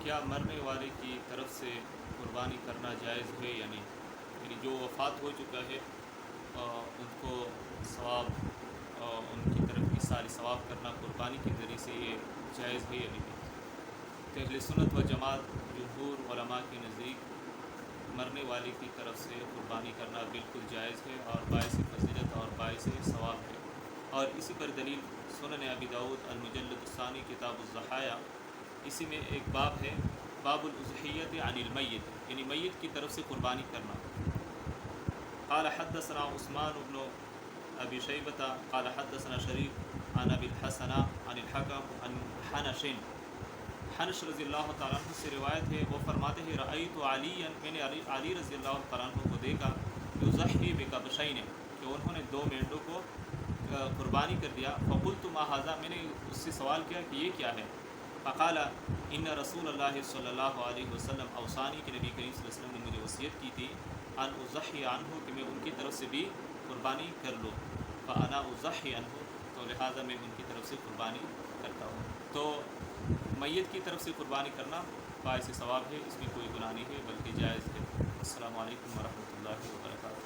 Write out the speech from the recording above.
کیا مرنے والے کی طرف سے قربانی کرنا جائز ہے یا نہیں؟ یعنی جو وفات ہو چکا ہے ان کو ثواب ان کی طرف ایصال ثواب کرنا قربانی کے ذریعے سے یہ جائز ہے یا نہیں؟ تو اہل سنت و جماعت جمہور علماء کے نزدیک مرنے والے کی طرف سے قربانی کرنا بالکل جائز ہے اور باعث فضیلت اور باعث ثواب ہے، اور اسی پر دلیل سنن ابی داؤد المجلد الثانی کتاب الضحایا، اسی میں ایک باب ہے، باب الاضحیۃ عن المیت، یعنی میت کی طرف سے قربانی کرنا۔ قال حدثنا عثمان بن ابی شیبۃ قال حدثنا شریف عن ابی الحسن عن الحکم عن حنش رضی اللہ تعالیٰ عنہ سے روایت ہے، وہ فرماتے ہیں رأیت علیٰ، میں نے علی رضی اللہ تعالیٰ عنہ کو دیکھا، یضحی بکبشین، کہ انہوں نے 2 مینڈوں کو قربانی کر دیا۔ فقلت ما ھذا، میں نے اس سے سوال کیا کہ یہ کیا ہے؟ فقال ان رسول اللہ صلی اللہ علیہ وسلم اوصانی، کہ نبی کریم صلی اللہ علیہ وسلم نے مجھے وصیت کی تھی، ان اضحی عنہ، کہ میں ان کی طرف سے بھی قربانی کر لوں، فانا اضحی عنہ، تو لہذا میں ان کی طرف سے قربانی کرتا ہوں۔ تو میت کی طرف سے قربانی کرنا باعث ثواب ہے، اس میں کوئی گناہ نہیں ہے بلکہ جائز ہے۔ السلام علیکم ورحمۃ اللہ وبرکاتہ۔